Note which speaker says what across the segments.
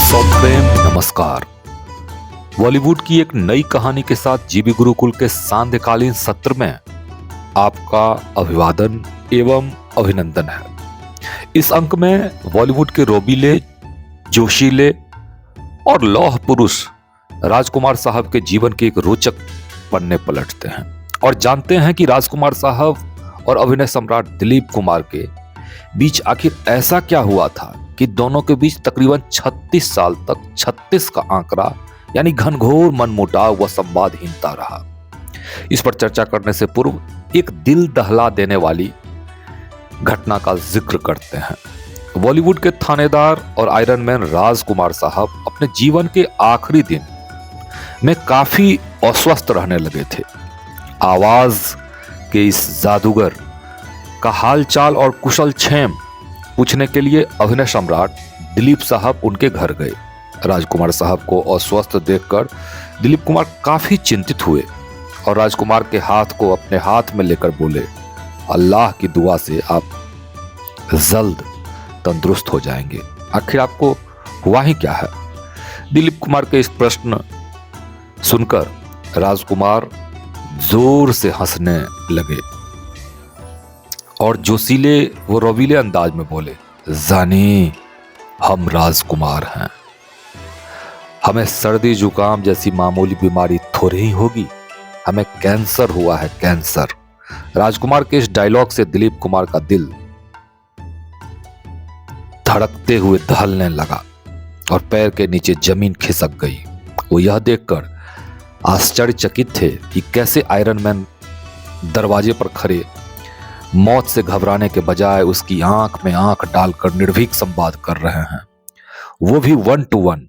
Speaker 1: सप्रेम नमस्कार। बॉलीवुड की एक नई कहानी के साथ जीबी गुरुकुल के सांध्यकालीन सत्र में आपका अभिवादन एवं अभिनंदन है। इस अंक में बॉलीवुड के रोबीले, जोशीले और लौह पुरुष राजकुमार साहब के जीवन के एक रोचक पन्ने पलटते हैं और जानते हैं कि राजकुमार साहब और अभिनय सम्राट दिलीप कुमार के बीच आखिर ऐसा क्या हुआ था कि दोनों के बीच तकरीबन 36 साल तक 36 का आंकड़ा यानी घनघोर मनमुटाव व संवादहीनता रहा। इस पर चर्चा करने से पूर्व एक दिल दहला देने वाली घटना का जिक्र करते हैं। बॉलीवुड के थानेदार और आयरन मैन राजकुमार साहब अपने जीवन के आखिरी दिन में काफी अस्वस्थ रहने लगे थे। आवाज के इस जादूगर का हालचाल और कुशल क्षेम पूछने के लिए अभिनय सम्राट दिलीप साहब उनके घर गए। राजकुमार साहब को अस्वस्थ देखकर दिलीप कुमार काफी चिंतित हुए और राजकुमार के हाथ को अपने हाथ में लेकर बोले, अल्लाह की दुआ से आप जल्द तंदुरुस्त हो जाएंगे। आखिर आपको हुआ ही क्या है? दिलीप कुमार के इस प्रश्न सुनकर राजकुमार जोर से हंसने लगे और जोशीले वो रवीले अंदाज में बोले, जानी हम राजकुमार हैं, हमें सर्दी जुकाम जैसी मामूली बीमारी थोड़ी ही होगी, हमें कैंसर हुआ है, कैंसर। राजकुमार के इस डायलॉग से दिलीप कुमार का दिल धड़कते हुए दहलने लगा और पैर के नीचे जमीन खिसक गई। वो यह देखकर आश्चर्यचकित थे कि कैसे आयरन मैन दरवाजे पर खड़े मौत से घबराने के बजाय उसकी आंख में आंख डालकर निर्भीक संवाद कर रहे हैं, वो भी 1 to 1।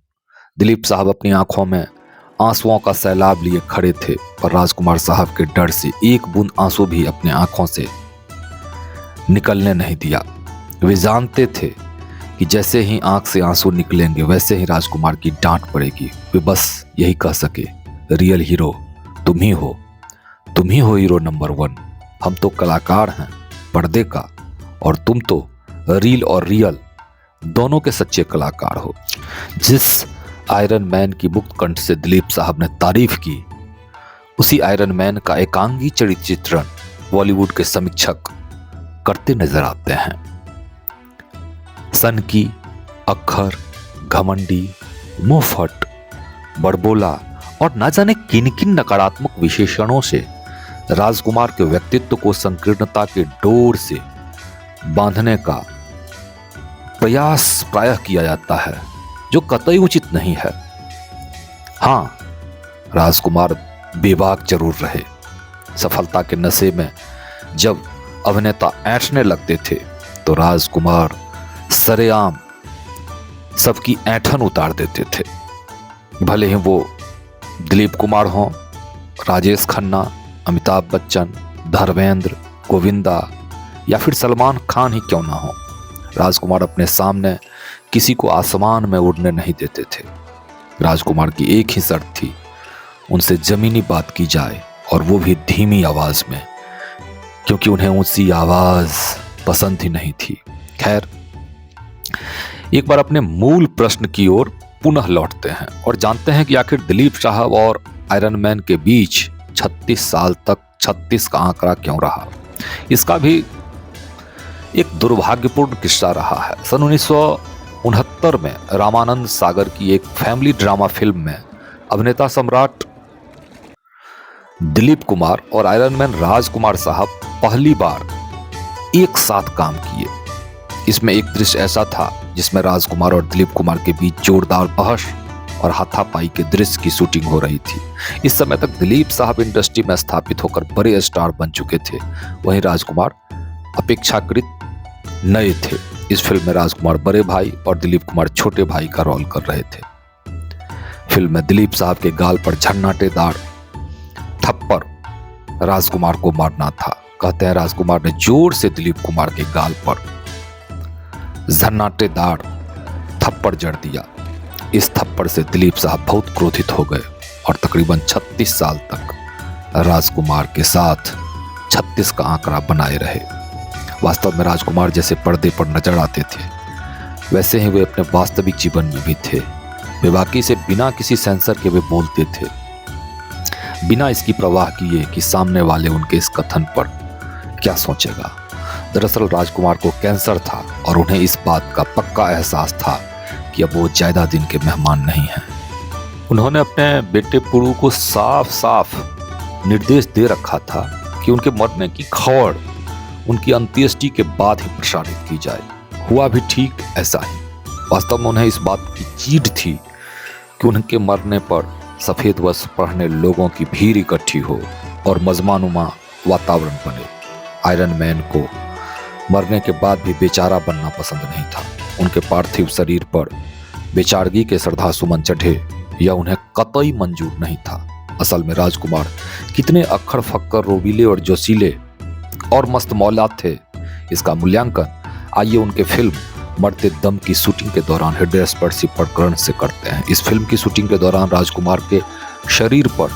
Speaker 1: दिलीप साहब अपनी आंखों में आंसुओं का सैलाब लिए खड़े थे और राजकुमार साहब के डर से एक बूंद आंसू भी अपने आंखों से निकलने नहीं दिया। वे जानते थे कि जैसे ही आंख से आंसू निकलेंगे वैसे ही राजकुमार की डांट पड़ेगी। वे बस यही कह सके, रियल हीरो तुम ही हो हीरो नंबर 1। हम तो कलाकार हैं पर्दे का और तुम तो रील और रियल दोनों के सच्चे कलाकार हो। जिस आयरन मैन की मुक्त कंठ से दिलीप साहब ने तारीफ की, उसी आयरन मैन का एकांगी चरित्र चित्रण बॉलीवुड के समीक्षक करते नजर आते हैं। सनकी, अक्खर, घमंडी, मुंहफट, बड़बोला और ना जाने किन किन नकारात्मक विशेषणों से राजकुमार के व्यक्तित्व को संकीर्णता के डोर से बांधने का प्रयास प्रायः किया जाता है, जो कतई उचित नहीं है। हां, राजकुमार बेबाक जरूर रहे। सफलता के नशे में जब अभिनेता ऐंठने लगते थे तो राजकुमार सरेआम सबकी ऐंठन उतार देते थे। भले ही वो दिलीप कुमार हों, राजेश खन्ना, अमिताभ बच्चन, धर्मेंद्र, गोविंदा या फिर सलमान खान ही क्यों ना हो, राजकुमार अपने सामने किसी को आसमान में उड़ने नहीं देते थे। राजकुमार की एक ही शर्त थी, उनसे जमीनी बात की जाए और वो भी धीमी आवाज में, क्योंकि उन्हें ऊंची आवाज पसंद ही नहीं थी। खैर, एक बार अपने मूल प्रश्न की ओर पुनः लौटते हैं और जानते हैं कि आखिर दिलीप साहब और आयरन मैन के बीच 36 साल तक 36 का आंकड़ा क्यों रहा। इसका भी एक दुर्भाग्यपूर्ण किस्सा रहा है। सन 1969 में रामानंद सागर की एक फैमिली ड्रामा फिल्म में अभिनेता सम्राट दिलीप कुमार और आयरन मैन राजकुमार साहब पहली बार एक साथ काम किए। इसमें एक दृश्य ऐसा था जिसमें राजकुमार और दिलीप कुमार के बीच जोरदार बहस और हाथापाई के दृश्य की शूटिंग हो रही थी। इस समय तक दिलीप साहब इंडस्ट्री में स्थापित होकर बड़े स्टार बन चुके थे, वहीं राजकुमार अपेक्षाकृत नए थे। इस फिल्म में राजकुमार बड़े भाई और दिलीप कुमार छोटे भाई का रोल कर रहे थे। फिल्म में दिलीप साहब के गाल पर झन्नाटेदार थप्पड़ राजकुमार को मारना था। कहते हैं राजकुमार ने जोर से दिलीप कुमार के गाल पर झन्नाटेदार थप्पड़ जड़ दिया। इस थप्पड़ से दिलीप साहब बहुत क्रोधित हो गए और तकरीबन 36 साल तक राजकुमार के साथ 36 का आंकड़ा बनाए रहे। वास्तव में राजकुमार जैसे पर्दे पर नजर आते थे, वैसे ही वे अपने वास्तविक जीवन में भी थे। वे वाकई से बिना किसी सेंसर के वे बोलते थे, बिना इसकी परवाह किए कि सामने वाले उनके इस कथन पर क्या सोचेगा। दरअसल राजकुमार को कैंसर था और उन्हें इस बात का पक्का एहसास था कि अब वो ज्यादा दिन के मेहमान नहीं हैं। उन्होंने अपने बेटे पुरु को साफ साफ निर्देश दे रखा था कि उनके मरने की खबर उनकी अंत्येष्टि के बाद ही प्रसारित की जाए। हुआ भी ठीक ऐसा ही। वास्तव में उन्हें इस बात की चीड थी कि उनके मरने पर सफेद वस्त्र पहने लोगों की भीड़ इकट्ठी हो और मजमानुमा वातावरण बने। आयरन मैन को मरने के बाद भी बेचारा बनना पसंद नहीं था। उनके पार्थिव शरीर पर बेचारगी के श्रद्धा सुमन चढ़े यह उन्हें कतई मंजूर नहीं था। असल में राजकुमार कितने अक्खड़ फक्कर, रोबीले और जोशीले और मस्त मौला थे, इसका मूल्यांकन आइए उनके फिल्म मरते दम की शूटिंग के दौरान हृदयस्पर्शी प्रकरण से करते हैं। इस फिल्म की शूटिंग के दौरान राजकुमार के शरीर पर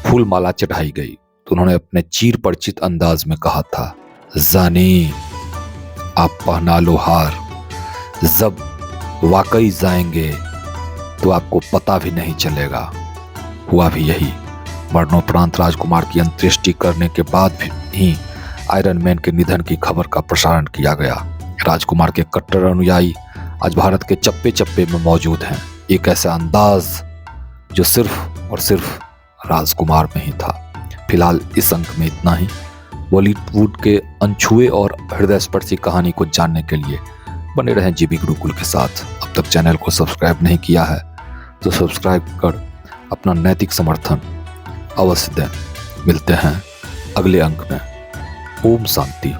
Speaker 1: फूल माला चढ़ाई गई तो उन्होंने अपने चीर परिचित अंदाज में कहा था, जानी आप पहना लो हार, जब वाकई जाएंगे तो आपको पता भी नहीं चलेगा। हुआ भी यही। मरणोपरांत राजकुमार की अंत्येष्टि करने के बाद ही आयरन मैन के निधन की खबर का प्रसारण किया गया। राजकुमार के कट्टर अनुयायी आज भारत के चप्पे चप्पे में मौजूद हैं। एक ऐसा अंदाज जो सिर्फ और सिर्फ राजकुमार में ही था। फिलहाल इस अंक में इतना ही। बॉलीवुड के अनछुए और हृदयस्पर्शी कहानी को जानने के लिए बने रहें जीबी गुरुकुल के साथ। अब तक चैनल को सब्सक्राइब नहीं किया है तो सब्सक्राइब कर अपना नैतिक समर्थन अवश्य दें। मिलते हैं अगले अंक में। ओम शांति।